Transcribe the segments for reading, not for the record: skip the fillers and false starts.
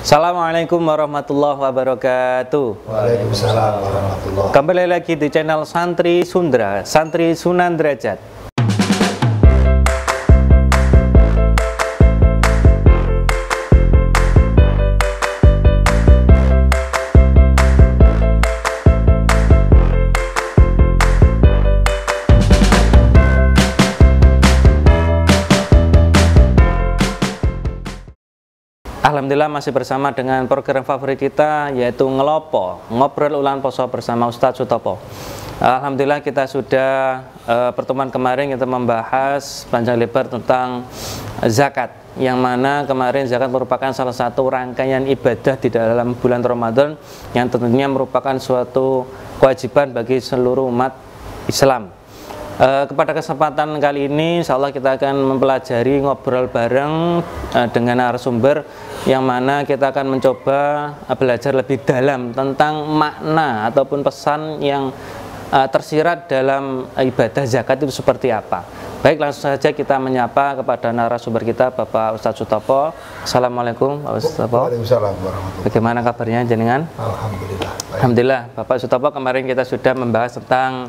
Assalamualaikum warahmatullahi wabarakatuh. Waalaikumsalam warahmatullahi. Kembali lagi di channel Santri Sundra, Santri Sunan Derajat. Alhamdulillah masih bersama dengan program favorit kita, yaitu Ngelopo, Ngobrol Ulang Poso bersama Ustadz Sutopo. Alhamdulillah kita sudah pertemuan kemarin kita membahas panjang lebar tentang zakat, yang mana kemarin zakat merupakan salah satu rangkaian ibadah di dalam bulan Ramadan yang tentunya merupakan suatu kewajiban bagi seluruh umat Islam. Kepada kesempatan kali ini insya Allah kita akan mempelajari ngobrol bareng dengan narasumber, yang mana kita akan mencoba belajar lebih dalam tentang makna ataupun pesan yang tersirat dalam ibadah zakat itu seperti apa. Baik, langsung saja kita menyapa kepada narasumber kita, Bapak Ustadz Sutopo. Assalamualaikum Pak Ustadz Sutopo. Waalaikumsalam warahmatullahi. Bagaimana kabarnya jenengan? Alhamdulillah. Baik. Alhamdulillah, Bapak Sutopo, kemarin kita sudah membahas tentang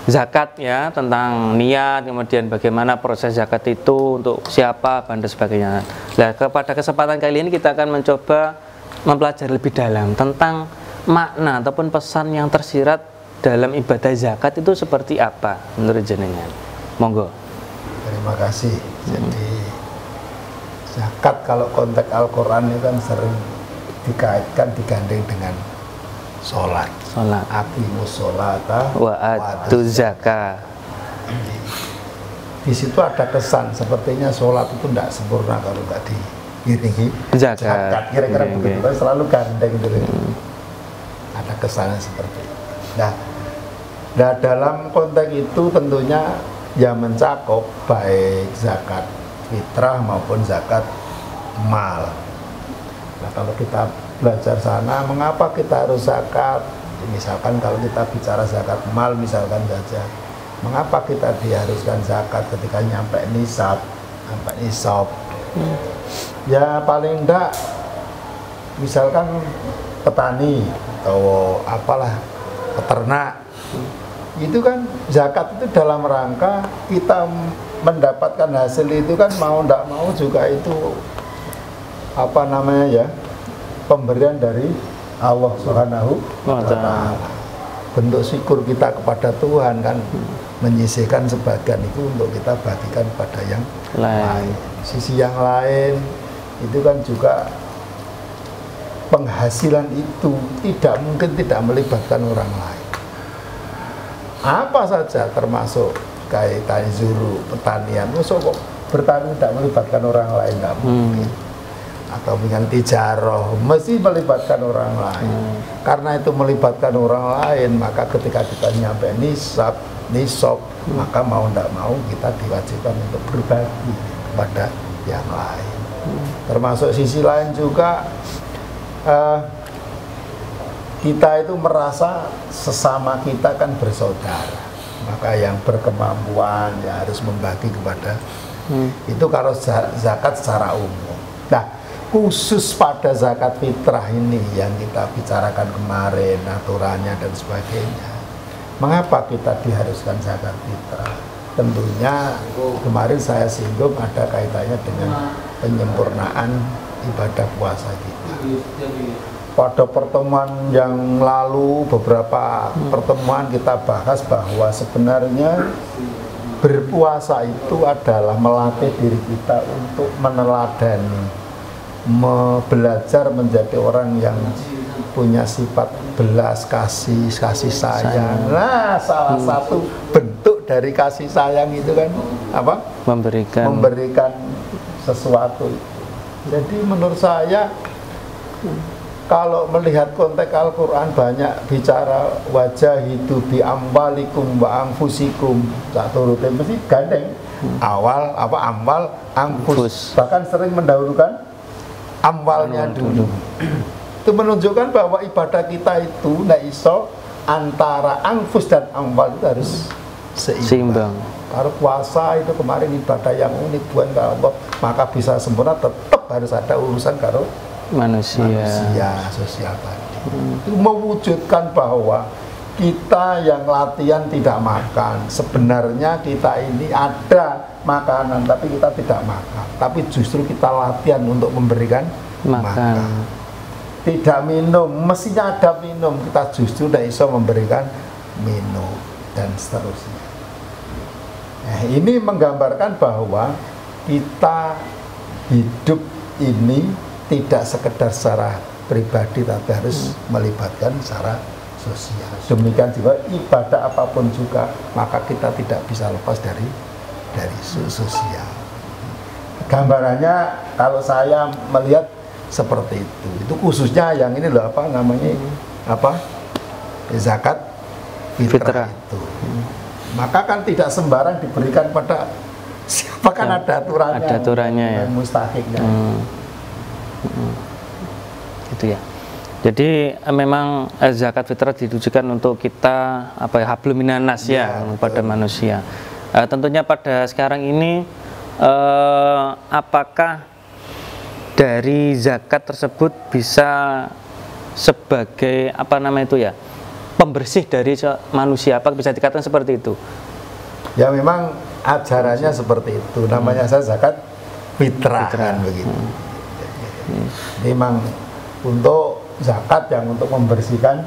zakat, ya, tentang niat, kemudian bagaimana proses zakat itu untuk siapa dan sebagainya. Nah, kepada kesempatan kali ini kita akan mencoba mempelajari lebih dalam tentang makna ataupun pesan yang tersirat dalam ibadah zakat itu seperti apa menurut jenengan. Monggo. Terima kasih. Jadi zakat kalau konteks Al-Quran itu kan sering dikaitkan, digandeng dengan sholat. Aqimus sholata wa atuz zakat. Di situ ada kesan sepertinya sholat itu tidak sempurna kalau nggak diiringi zakat. Kira-kira begitu. Selalu gandeng gitu. Ada kesannya seperti itu. Nah, dalam konteks itu tentunya yang mencakup baik zakat fitrah maupun zakat mal. Nah, kalau kita belajar sana, mengapa kita harus zakat? Misalkan kalau kita bicara zakat mal, misalkan saja, mengapa kita diharuskan zakat ketika nyampe nisab, ya paling enggak, misalkan petani atau apalah, peternak, itu kan zakat itu dalam rangka kita mendapatkan hasil itu kan mau enggak mau juga itu apa namanya ya, pemberian dari Allah Subhanahu wa Ta'ala. Bentuk syukur kita kepada Tuhan kan, menyisihkan sebagian itu untuk kita bagikan pada yang lain. Sisi yang lain itu kan juga penghasilan itu tidak mungkin tidak melibatkan orang lain. Apa saja termasuk kaitan zuru, pertanian, kok bertani tidak melibatkan orang lain, nggak mungkin. Atau dengan tijaroh mesti melibatkan orang lain. Karena itu melibatkan orang lain, maka ketika kita nyampe nisab, maka mau tidak mau kita diwajibkan untuk berbagi kepada yang lain. Termasuk sisi lain juga, kita itu merasa sesama kita kan bersaudara, maka yang berkemampuan ya harus membagi kepada itu kalau zakat secara umum. Nah, khusus pada zakat fitrah ini yang kita bicarakan kemarin, aturannya dan sebagainya. Mengapa kita diharuskan zakat fitrah? Tentunya kemarin saya singgung ada kaitannya dengan penyempurnaan ibadah puasa kita. Pada pertemuan yang lalu, beberapa pertemuan kita bahas bahwa sebenarnya berpuasa itu adalah melatih diri kita untuk meneladani, belajar menjadi orang yang punya sifat belas kasih sayang. Nah, salah satu bentuk dari kasih sayang itu kan apa? Memberikan sesuatu. Jadi menurut saya, kalau melihat konteks Al-Quran banyak bicara wajah hidup bi ambalikum wa angfusikum, satu rutin mesti gandeng awal ambal angfus, bahkan sering mendahulukan amwalnya dulu. Itu menunjukkan bahwa ibadah kita itu nggak iso antara angfus dan amwal itu harus seimbang. Kalau puasa itu kemarin ibadah yang unik buat Allah, maka bisa sempurna tetap tetap harus ada urusan karo manusia sosial tadi. Itu mewujudkan bahwa kita yang latihan tidak makan, sebenarnya kita ini ada makanan tapi kita tidak makan, tapi justru kita latihan untuk memberikan makan. Tidak minum, mestinya ada minum, kita justru tidak bisa memberikan minum dan seterusnya. Nah, ini menggambarkan bahwa kita hidup ini tidak sekedar secara pribadi tapi harus melibatkan secara sosial. Demikian juga ibadah apapun juga, maka kita tidak bisa lepas dari sosial. Gambarannya kalau saya melihat seperti itu khususnya yang ini loh, apa namanya, apa, zakat fitrah itu. Maka kan tidak sembarang diberikan pada siapa, kan ada aturannya. Ada aturannya ya. Mustahiknya. Gitu ya. Jadi memang zakat fitrah ditujukan untuk kita, apa ya, hablum minan nas ya, pada manusia. Tentunya pada sekarang ini apakah dari zakat tersebut bisa sebagai apa namanya itu ya, pembersih dari manusia, apa bisa dikatakan seperti itu? Ya memang ajarannya seperti itu, namanya saya zakat fitrah. Kan begitu. Memang untuk zakat yang untuk membersihkan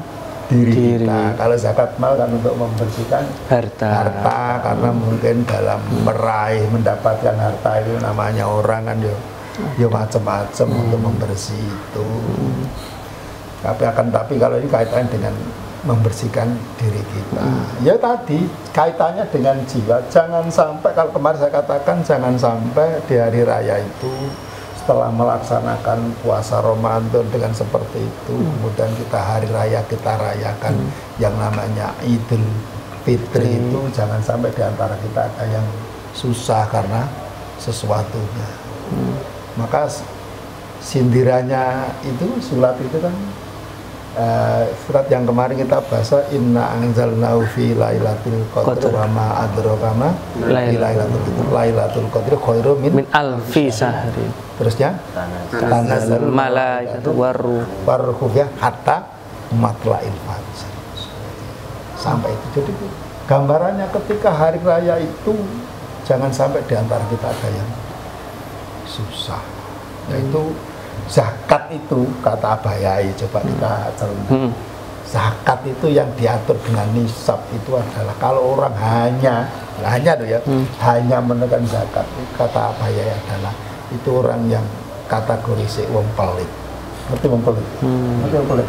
diri kita. Kalau zakat mal kan untuk membersihkan harta karena mungkin dalam meraih mendapatkan harta itu namanya orang kan ya macam-macam untuk membersih itu. Tapi kalau ini kaitannya dengan membersihkan diri kita, ya tadi kaitannya dengan jiwa. Jangan sampai, kalau kemarin saya katakan, jangan sampai di hari raya itu setelah melaksanakan puasa Ramadan dengan seperti itu, kemudian kita hari raya kita rayakan yang namanya Idul Fitri itu, jangan sampai di antara kita ada yang susah karena sesuatunya. Maka sindirannya itu, surat itu kan, surat yang kemarin kita bahasa, inna anzalnahu fi lailatul qadr wa ma adraka ma lailatul qadr khairum min alfi sahri. Terusnya tanazzalul malaikatu waruh ya hatta matla'il fajr. Sampai itu. Jadi gambarannya ketika hari raya itu jangan sampai di antara kita ada yang susah. Yaitu zakat itu, kata Abayai, coba kita cerna. Zakat itu yang diatur dengan nisab itu adalah kalau orang hanya tuh ya, hanya menekan zakat, kata Abayai adalah itu orang yang kategori si wong pelit. Ngerti wong pelit? Ngerti wong pelit?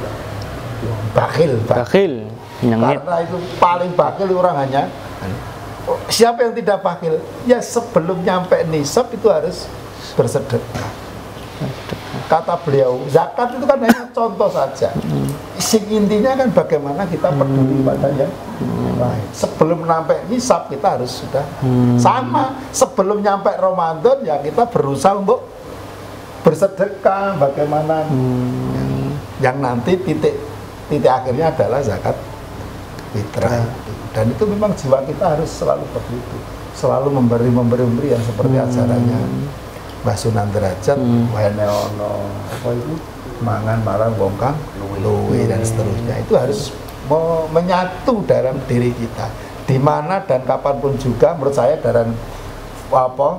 Bakhil. Karena itu paling bakhil orang hanya. Siapa yang tidak bakhil? Ya sebelum nyampe nisab itu harus bersedekah. Kata beliau, zakat itu kan hanya contoh saja. Sing intinya kan bagaimana kita peduli pada yang lain. Sebelum nyampe nisab kita harus sudah sama. Sebelum nyampe Ramadan ya kita berusaha untuk bersedekah. Bagaimana yang nanti titik akhirnya adalah zakat fitrah. Dan itu memang jiwa kita harus selalu begitu, selalu memberi yang seperti ajarannya Mbah Sunan Derajat, wene ono apa itu mangan marang wong kang luwe dan seterusnya. Itu harus menyatu dalam diri kita, di mana dan kapanpun juga. Menurut saya dalam apa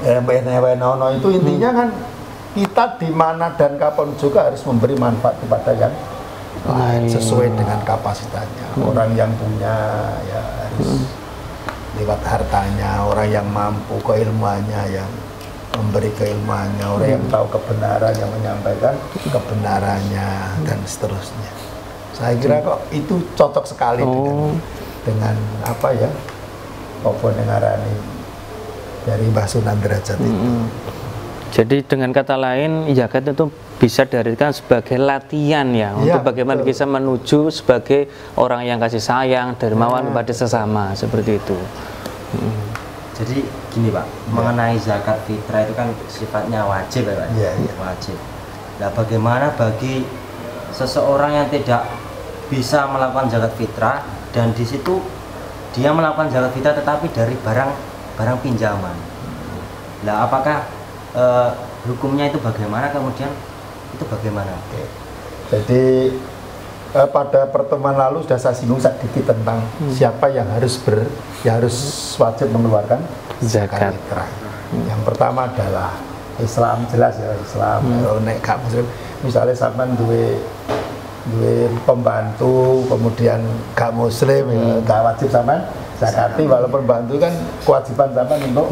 wene ono itu intinya kan kita di mana dan kapan juga harus memberi manfaat kepada yang lain sesuai dengan kapasitasnya. Orang yang punya ya harus lewat hartanya, orang yang mampu keilmuannya yang memberi keilmuannya, orang yang tahu kebenaran yang menyampaikan kebenarannya dan seterusnya. Saya kira kok itu cocok sekali dengan apa ya, apa dengarani dari Mbah Sunan Derajat itu. Jadi dengan kata lain, zakat itu bisa diharikan sebagai latihan ya, untuk bagaimana kita menuju sebagai orang yang kasih sayang, dermawan kepada sesama, seperti itu. Jadi gini Pak, mengenai zakat fitrah itu kan sifatnya wajib ya Pak? Wajib. Nah bagaimana bagi seseorang yang tidak bisa melakukan zakat fitrah dan di situ dia melakukan zakat fitrah tetapi dari barang pinjaman. Nah apakah hukumnya itu bagaimana, kemudian itu bagaimana? Oke. Jadi pada pertemuan lalu sudah saya singgung sedikit tentang siapa yang harus wajib mengeluarkan zakat fitrah. Yang pertama adalah Islam, jelas ya Islam. Kalau nek gak muslim, misalnya sampean duwe pembantu, kemudian gak muslim, ya, gak wajib sampean zakati, walaupun pembantu kan kewajiban sampean untuk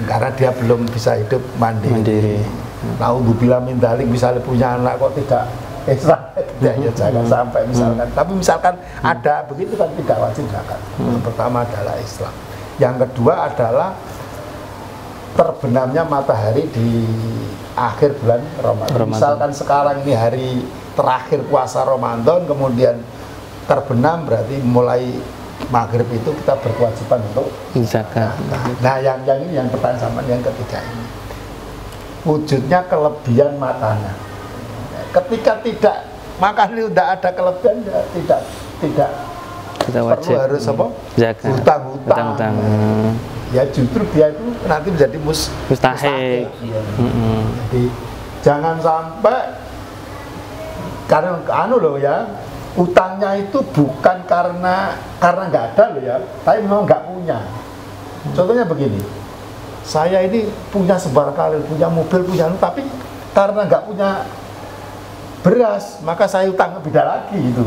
karena dia belum bisa hidup mandiri. Naudzubillah min dzalik, misalnya punya anak kok tidak Islam, ya jangan sampai misalkan. Tapi misalkan ada begitu kan tidak wajib zakat. Yang pertama adalah Islam. Yang kedua adalah terbenamnya matahari di akhir bulan Ramadan. Misalkan sekarang ini hari terakhir puasa Ramadan, kemudian terbenam, berarti mulai maghrib itu kita berkewajiban untuk zakat. Nah, yang ini yang pertanyaan sama yang ketiga ini. Wujudnya kelebihan matanya. Ketika tidak makan ini tidak ada kelebihan, ya tidak perlu harus apa? Hutang-hutang. Ya justru dia itu nanti menjadi mustahik. Jadi jangan sampai karena loh ya, utangnya itu bukan karena nggak ada loh ya, tapi memang nggak punya. Contohnya begini, saya ini punya sebar kali, punya mobil, punya tapi karena nggak punya beras, maka saya utang beda lagi gitu.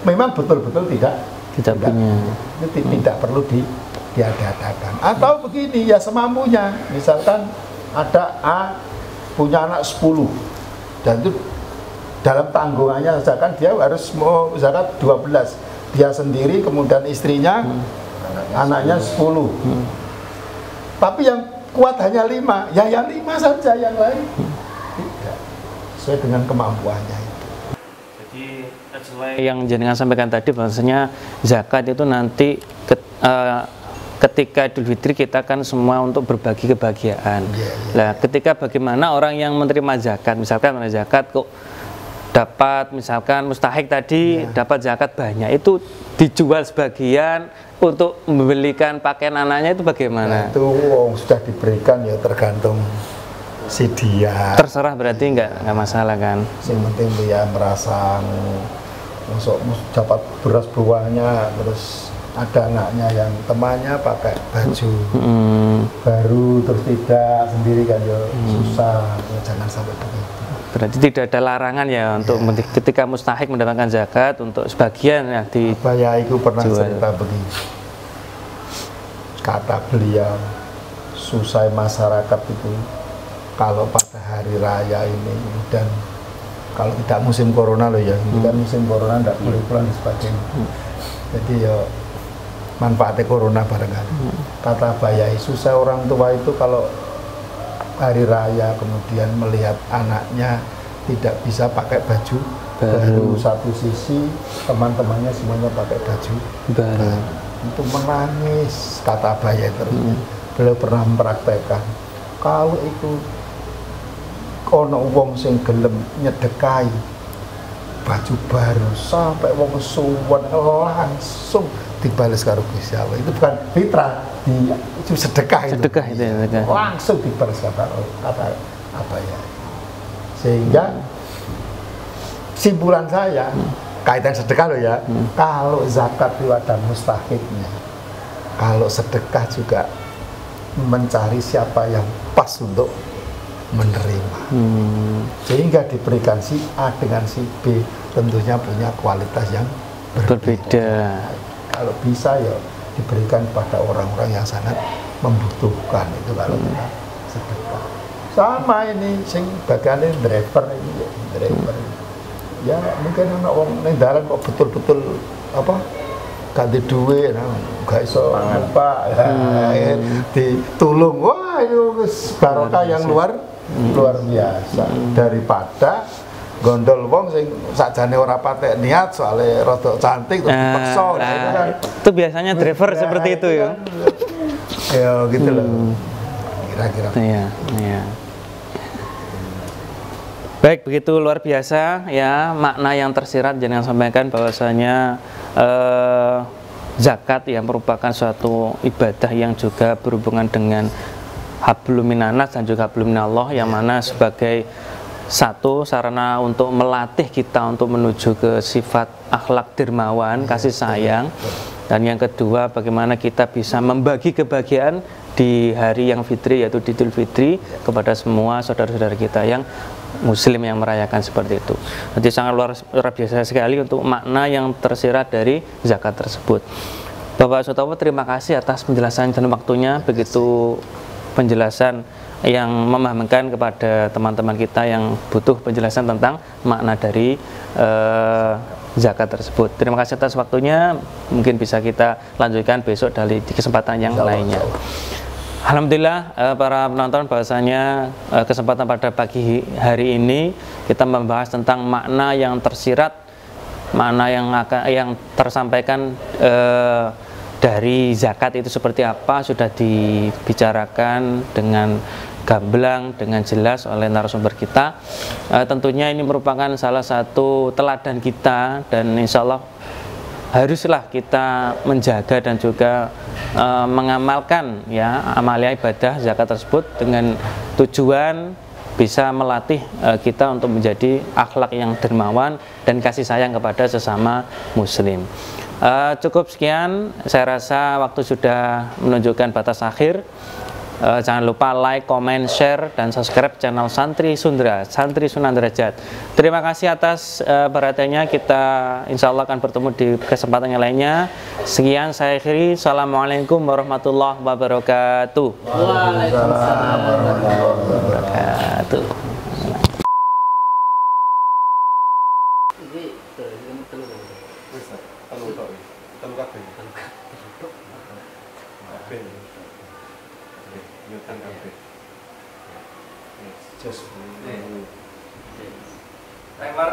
Memang betul-betul tidak punya. Itu tidak perlu diadakan. Atau begini ya semampunya. Misalkan ada A punya anak 10 dan itu dalam tanggungannya misalkan dia harus mau zakat 12. Dia sendiri kemudian istrinya anaknya 10. Tapi yang kuat hanya 5. Ya yang 5 saja, yang lain tidak. Sesuai dengan kemampuannya itu. Jadi sesuai yang jenengan sampaikan tadi, bahwasanya zakat itu nanti ketika Idul Fitri kita kan semua untuk berbagi kebahagiaan. Nah, ketika bagaimana orang yang menerima zakat, misalkan menerima zakat kok dapat misalkan mustahik tadi dapat zakat banyak, itu dijual sebagian untuk membelikan pakaian anaknya, itu bagaimana? Nah, itu sudah diberikan ya tergantung si dia. Terserah berarti nggak masalah kan? Yang penting dia merasa masuk dapat beras buahnya, terus ada anaknya yang temannya pakai baju baru terus tidak sendiri kan ya susah, ya, jangan sampai begitu. Berarti tidak ada larangan ya untuk ketika mustahik mendapatkan zakat untuk sebagian ya di. Saya itu pernah cerita begini, kata beliau, susah masyarakat itu kalau pada hari raya ini dan kalau tidak musim corona loh ya, ini kan musim corona tidak boleh pulang dan sebagainya. Jadi ya manfaatnya corona barangkali. Kata Bayai, susah orang tua itu kalau hari raya kemudian melihat anaknya tidak bisa pakai baju baru. Satu sisi teman-temannya semuanya pakai baju baru. Itu menangis, kata Bayai terus. Beliau pernah mempraktekkan kalau itu ono wong sing gelem nyedekai baju baru sampai wong suwon langsung dibalas karo Gusti Allah. Itu bukan fitrah, itu sedekah itu. Sedekah itu ya. Langsung dibalas kata apa ya. Sehingga simpulan saya kaitan sedekah loh ya. Kalau zakat itu ada mustahiknya. Kalau sedekah juga mencari siapa yang pas untuk menerima. Sehingga diberikan si A dengan si B tentunya punya kualitas yang berbeda. Kalau bisa ya diberikan pada orang-orang yang sangat membutuhkan, itu kalau kita sedekah. Sama ini sing bagane driver ini ya, driver. Ya mungkin anak wong ning dalan kok betul-betul apa ganti duit, gak iso apa ditulung. Wah, itu barokah yang luar biasa daripada gondol wong sing sakjane ora patek niat soalnya rodok cantik terus dipaksa. Itu biasanya driver seperti itu ya. Ya gitu loh. Kira-kira. Iya. Baik, begitu luar biasa ya makna yang tersirat jangan sampaikan bahwasanya zakat yang merupakan suatu ibadah yang juga berhubungan dengan hablum minanas dan juga hablum minallah, yang mana sebagai satu sarana untuk melatih kita untuk menuju ke sifat akhlak dermawan, kasih sayang. Dan yang kedua, bagaimana kita bisa membagi kebahagiaan di hari yang fitri, yaitu di Idul Fitri, kepada semua saudara-saudara kita yang muslim yang merayakan seperti itu. Jadi sangat luar biasa sekali untuk makna yang tersirat dari zakat tersebut. Bapak Sutopo, terima kasih atas penjelasan dan waktunya, begitu penjelasan yang memahamkan kepada teman-teman kita yang butuh penjelasan tentang makna dari zakat tersebut. Terima kasih atas waktunya. Mungkin bisa kita lanjutkan besok di kesempatan yang lainnya. Alhamdulillah, para penonton, bahasanya kesempatan pada pagi hari ini kita membahas tentang makna yang tersirat, makna yang tersampaikan dari zakat itu seperti apa, sudah dibicarakan dengan gamblang, dengan jelas oleh narasumber kita. Tentunya ini merupakan salah satu teladan kita, dan insya Allah haruslah kita menjaga dan juga mengamalkan ya amalia ibadah zakat tersebut dengan tujuan bisa melatih kita untuk menjadi akhlak yang dermawan dan kasih sayang kepada sesama muslim. Cukup sekian, saya rasa waktu sudah menunjukkan batas akhir. Jangan lupa like, comment, share, dan subscribe channel Santri Sundra, Santri Sunan Derajat. Terima kasih atas perhatiannya. Kita insya Allah akan bertemu di kesempatan yang lainnya. Sekian, saya akhiri. Assalamualaikum warahmatullahi wabarakatuh. Waalaikumsalam warahmatullahi wabarakatuh. Timer.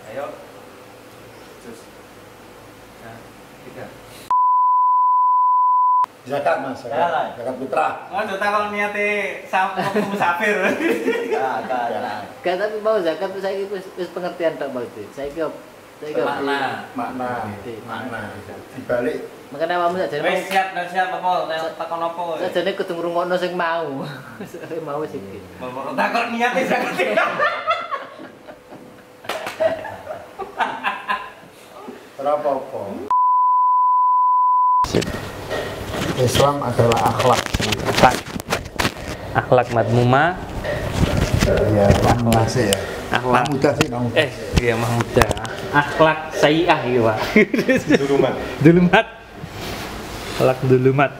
Ayo. Nah, 3. Zakat Mas, zakat fitrah. Mas udah kok niate musafir. Gak, tapi mau zakat itu saya wis pengertian tok Bang. Saya kira makna dibalik. Makanya awakmu sakjane wis siap apa takon apa. Sakjane kudu ngrungokno sing mau. Mau sing iki. Takon niate zakat. Apa-apa. Islam adalah akhlak. Akhlak madmumah. Ya, akhlak sih ya. Akhlak mudah sih kamu. Iya mahmudah. Akhlak sayyi'ah gitu, Pak. Dulumat. Akhlak dulumat.